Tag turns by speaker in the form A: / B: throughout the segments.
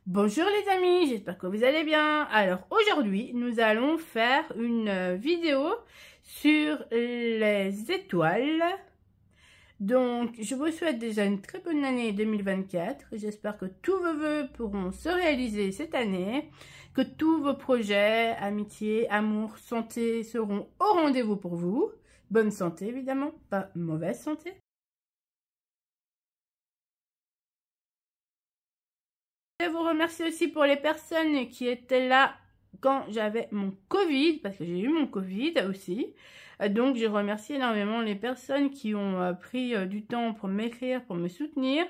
A: Bonjour les amis, j'espère que vous allez bien. Alors aujourd'hui, nous allons faire une vidéo sur les étoiles. Donc, je vous souhaite déjà une très bonne année 2024. J'espère que tous vos vœux pourront se réaliser cette année, que tous vos projets, amitié, amour, santé seront au rendez-vous pour vous. Bonne santé évidemment, pas mauvaise santé. Je vous remercie aussi pour les personnes qui étaient là quand j'avais mon Covid, parce que j'ai eu mon Covid aussi. Donc, je remercie énormément les personnes qui ont pris du temps pour m'écrire, pour me soutenir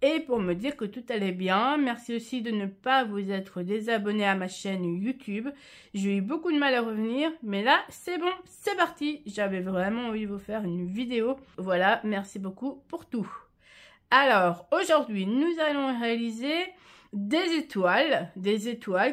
A: et pour me dire que tout allait bien. Merci aussi de ne pas vous être désabonné à ma chaîne YouTube. J'ai eu beaucoup de mal à revenir, mais là, c'est bon, c'est parti. J'avais vraiment envie de vous faire une vidéo. Voilà, merci beaucoup pour tout. Alors, aujourd'hui, nous allons réaliser des étoiles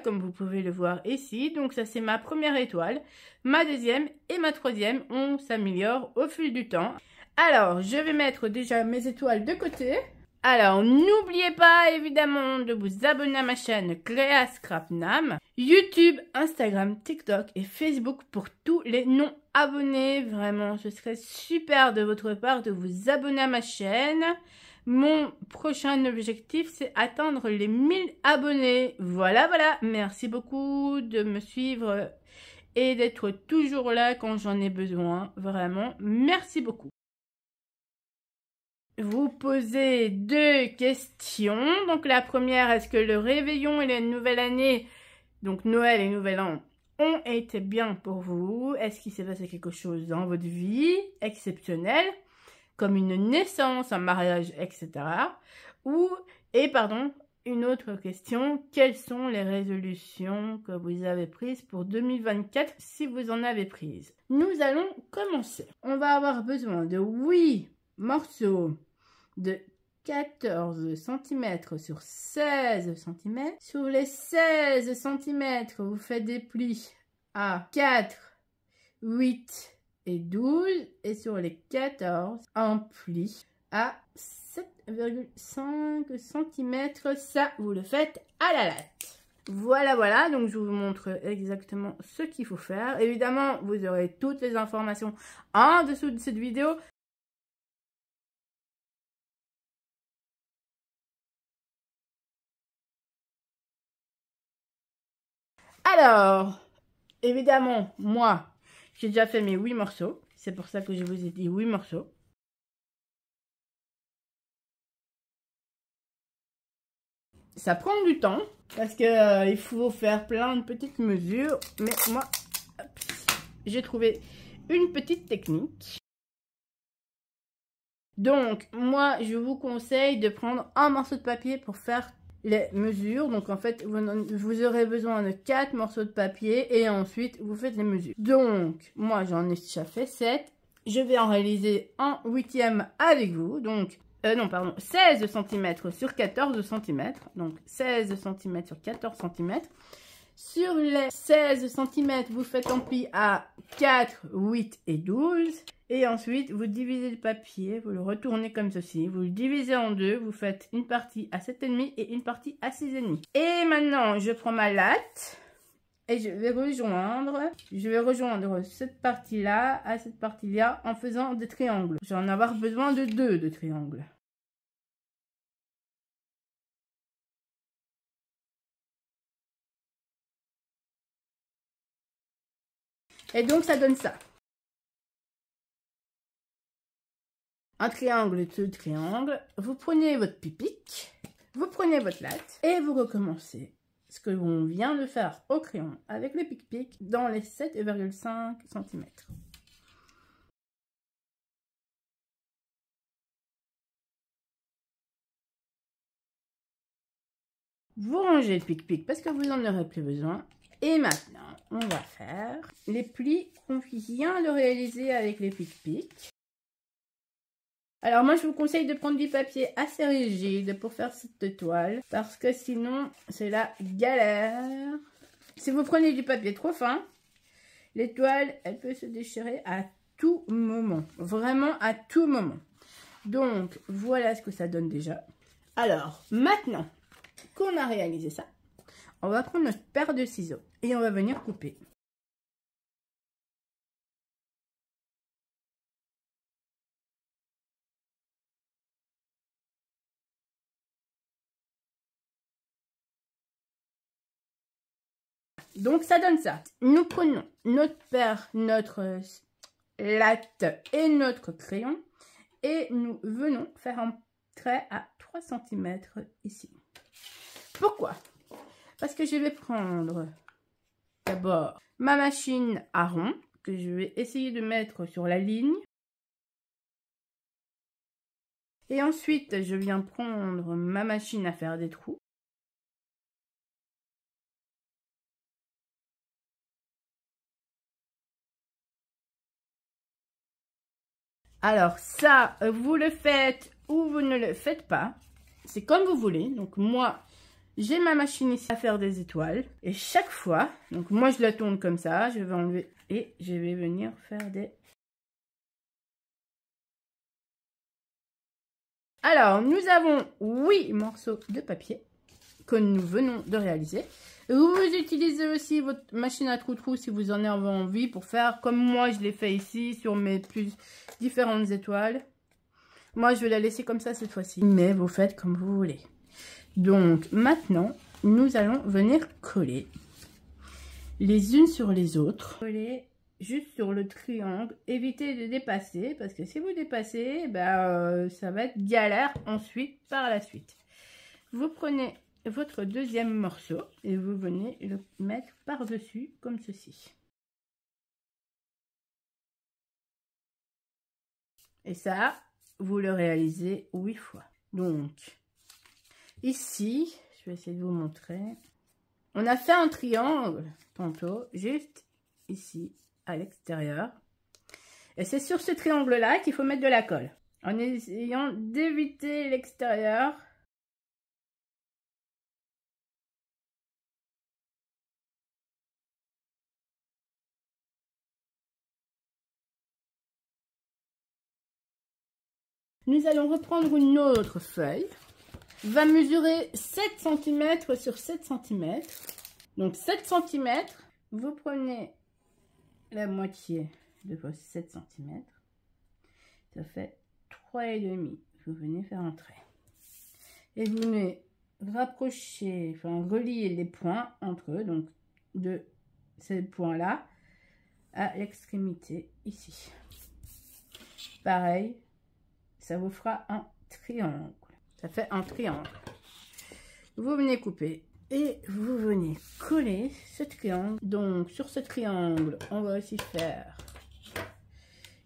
A: comme vous pouvez le voir ici. Donc ça c'est ma première étoile, ma deuxième et ma troisième. On s'améliore au fil du temps. Alors je vais mettre déjà mes étoiles de côté. Alors n'oubliez pas évidemment de vous abonner à ma chaîne Cléa Scrapnam, YouTube, Instagram, TikTok et Facebook pour tous les non abonnés. Vraiment ce serait super de votre part de vous abonner à ma chaîne. Mon prochain objectif, c'est atteindre les 1000 abonnés. Voilà. Merci beaucoup de me suivre et d'être toujours là quand j'en ai besoin. Vraiment, merci beaucoup. Vous posez deux questions. Donc la première, est-ce que le réveillon et la nouvelle année, donc Noël et Nouvel An, ont été bien pour vous? Est-ce qu'il s'est passé quelque chose dans votre vie exceptionnel? Comme une naissance, un mariage, etc. Une autre question, quelles sont les résolutions que vous avez prises pour 2024 si vous en avez prises? Nous allons commencer. On va avoir besoin de 8 morceaux de 14 cm sur 16 cm. Sur les 16 cm, vous faites des plis à 4, 8 et 12, et sur les 14, un pli à 7,5 cm. Ça, vous le faites à la latte. Voilà, donc je vous montre exactement ce qu'il faut faire. Évidemment, vous aurez toutes les informations en dessous de cette vidéo. Alors, évidemment, moi, j'ai déjà fait mes 8 morceaux. C'est pour ça que je vous ai dit 8 morceaux. Ça prend du temps parce que il faut faire plein de petites mesures. Mais moi, j'ai trouvé une petite technique. Donc, moi, je vous conseille de prendre un morceau de papier pour faire les mesures. Donc, en fait, vous aurez besoin de 4 morceaux de papier et ensuite, vous faites les mesures. Donc, moi, j'en ai déjà fait 7. Je vais en réaliser un 8e avec vous. Donc, 16 cm sur 14 cm. Donc, 16 cm sur 14 cm. Sur les 16 cm, vous faites en pli à 4, 8 et 12. Et ensuite, vous divisez le papier, vous le retournez comme ceci. Vous le divisez en deux, vous faites une partie à 7,5 et une partie à 6,5. Et maintenant, je prends ma latte. Et je vais rejoindre cette partie-là à cette partie-là en faisant des triangles. Je vais en avoir besoin de 2 de triangles. Et donc, ça donne ça. Un triangle, 2 triangles. Vous prenez votre pipic, vous prenez votre latte et vous recommencez ce que l'on vient de faire au crayon avec le pic-pic dans les 7,5 cm. Vous rangez le pic-pic parce que vous n'en aurez plus besoin. Et maintenant, on va faire les plis qu'on vient de réaliser avec les pic-pic. Alors moi, je vous conseille de prendre du papier assez rigide pour faire cette toile, parce que sinon, c'est la galère. Si vous prenez du papier trop fin, l'étoile, elle peut se déchirer à tout moment. Vraiment à tout moment. Donc, voilà ce que ça donne déjà. Alors, maintenant, Qu'on a réalisé ça, on va prendre notre paire de ciseaux et on va venir couper. Donc ça donne ça. Nous prenons notre paire, notre latte et notre crayon et nous venons faire un trait à 3 cm ici. Pourquoi? Parce que je vais prendre d'abord ma machine à rond que je vais essayer de mettre sur la ligne. Et ensuite, je viens prendre ma machine à faire des trous. Alors ça, vous le faites ou vous ne le faites pas. C'est comme vous voulez. Donc moi, j'ai ma machine ici à faire des étoiles. Et chaque fois, donc moi je la tourne comme ça. Je vais enlever et je vais venir faire des... Alors, nous avons 8 morceaux de papier que nous venons de réaliser. Vous utilisez aussi votre machine à trou-trou si vous en avez envie pour faire comme moi je l'ai fait ici sur mes plus différentes étoiles. Moi je vais la laisser comme ça cette fois-ci, mais vous faites comme vous voulez. Donc maintenant nous allons venir coller les unes sur les autres. Coller juste sur le triangle, évitez de dépasser parce que si vous dépassez, ça va être galère ensuite par la suite. Vous prenez votre deuxième morceau et vous venez le mettre par-dessus comme ceci. Et ça, vous le réalisez 8 fois. Donc, ici, je vais essayer de vous montrer. On a fait un triangle tantôt, juste ici, à l'extérieur. Et c'est sur ce triangle-là qu'il faut mettre de la colle. En essayant d'éviter l'extérieur. Nous allons reprendre une autre feuille. Va mesurer 7 cm sur 7 cm. Donc 7 cm, vous prenez la moitié de vos 7 cm. Ça fait 3,5. Vous venez faire un trait. Et vous venez rapprocher, enfin relier les points entre eux. Donc de ces points-là à l'extrémité ici. Pareil. Ça vous fera un triangle. Ça fait un triangle. Vous venez couper et vous venez coller ce triangle. Donc sur ce triangle, on va aussi faire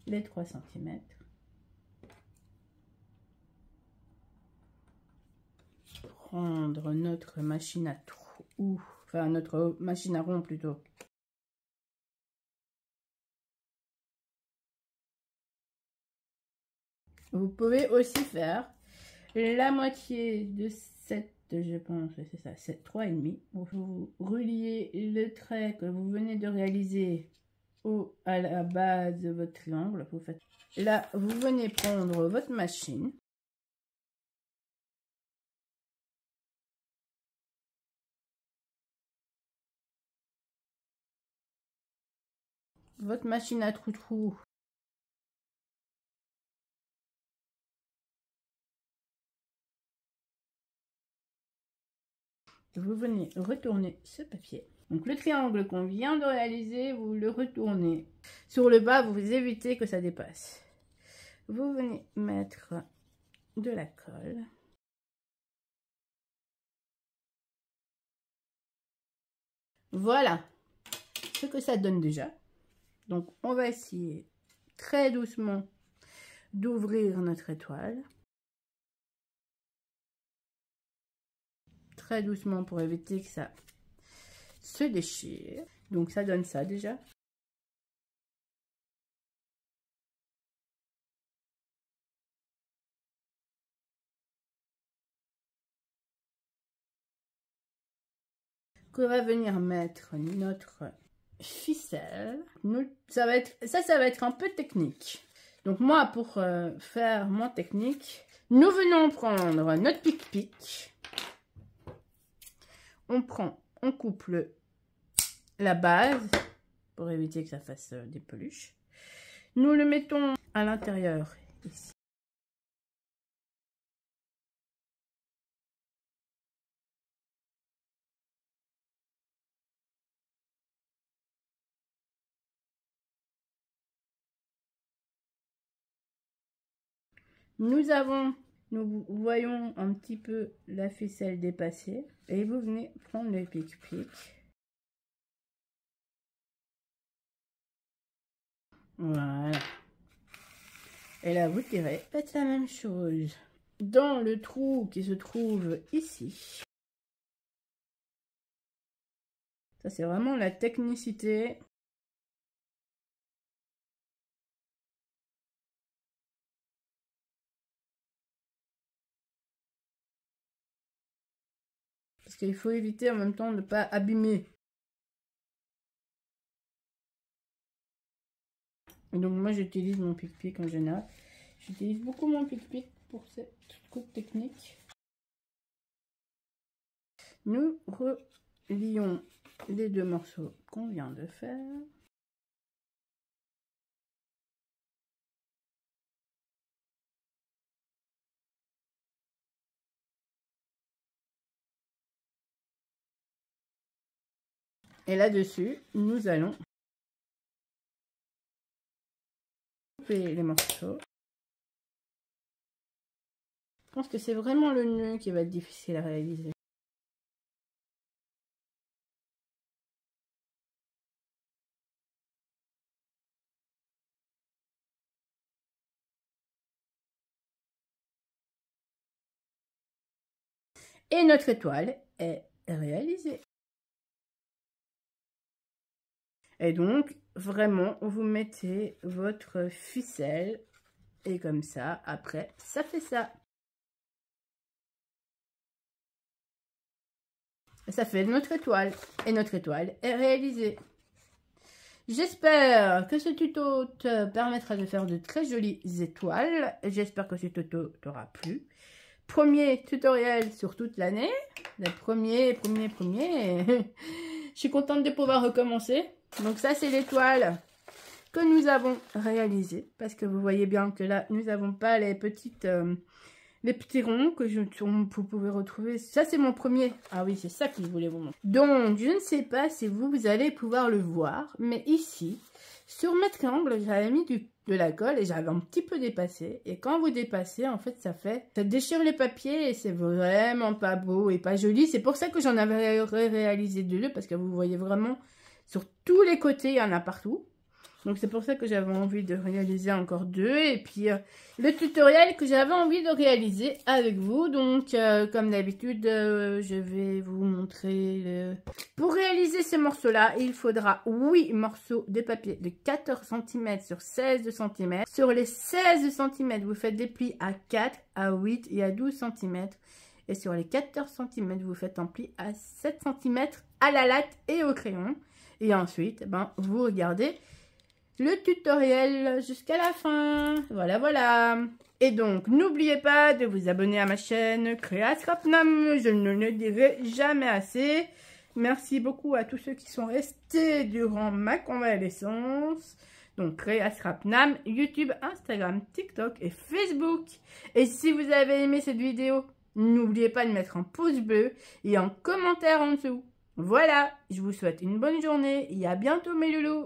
A: les 3 cm. Prendre notre machine à trou, enfin notre machine à rond plutôt. Vous pouvez aussi faire la moitié de 7, je pense, c'est ça, 7, 3,5. Vous reliez le trait que vous venez de réaliser à la base de votre triangle. Vous faites, là, vous venez prendre votre machine. Votre machine à trou-trou. Vous venez retourner ce papier. Donc le triangle qu'on vient de réaliser, vous le retournez. Sur le bas, vous évitez que ça dépasse. Vous venez mettre de la colle. Voilà ce que ça donne déjà. Donc on va essayer très doucement d'ouvrir notre étoile. Très doucement pour éviter que ça se déchire. Donc ça donne ça déjà. On va venir mettre notre ficelle. Ça va être un peu technique. Donc moi, pour faire moins technique, nous venons prendre notre pic-pic. on coupe la base pour éviter que ça fasse des peluches. Nous le mettons à l'intérieur ici. Nous voyons un petit peu la ficelle dépasser et vous venez prendre le pic-pic. Voilà. Et là, vous tirez, faites la même chose. Dans le trou qui se trouve ici. Ça, c'est vraiment la technicité. Parce qu'il faut éviter en même temps de ne pas abîmer. Donc moi j'utilise mon pic-pic en général. J'utilise beaucoup mon pic-pic pour cette coupe technique. Nous relions les deux morceaux qu'on vient de faire. Et là-dessus, nous allons couper les morceaux. Je pense que c'est vraiment le nœud qui va être difficile à réaliser. Et notre étoile est réalisée. Et donc, vraiment, vous mettez votre ficelle. Et comme ça, après, ça fait ça. Et ça fait notre étoile. Et notre étoile est réalisée. J'espère que ce tuto te permettra de faire de très jolies étoiles. J'espère que ce tuto t'aura plu. Premier tutoriel sur toute l'année. Le premier. Je suis contente de pouvoir recommencer. Donc ça, c'est l'étoile que nous avons réalisée. Parce que vous voyez bien que là, nous n'avons pas les petits ronds que vous pouvez retrouver. Ça, c'est mon premier. Ah oui, c'est ça que je voulais vous montrer. Donc, je ne sais pas si vous allez pouvoir le voir. Mais ici, sur mes triangles, j'avais mis de la colle et j'avais un petit peu dépassé. Et quand vous dépassez, en fait, ça déchire les papiers et c'est vraiment pas beau et pas joli. C'est pour ça que j'en avais réalisé deux parce que vous voyez vraiment sur tous les côtés, il y en a partout. Donc c'est pour ça que j'avais envie de réaliser encore deux. Et puis le tutoriel que j'avais envie de réaliser avec vous. Donc comme d'habitude, je vais vous montrer. Pour réaliser ces morceaux-là, il faudra 8 morceaux de papier de 14 cm sur 16 cm. Sur les 16 cm, vous faites des plis à 4, à 8 et à 12 cm. Et sur les 14 cm, vous faites un pli à 7 cm à la latte et au crayon. Et ensuite, vous regardez le tutoriel jusqu'à la fin. Voilà. Et donc, n'oubliez pas de vous abonner à ma chaîne Créa Scrapnam. Je ne le dirai jamais assez. Merci beaucoup à tous ceux qui sont restés durant ma convalescence. Donc, Créa Scrapnam, YouTube, Instagram, TikTok et Facebook. Et si vous avez aimé cette vidéo, n'oubliez pas de mettre un pouce bleu et un commentaire en dessous. Voilà, je vous souhaite une bonne journée et à bientôt mes loulous.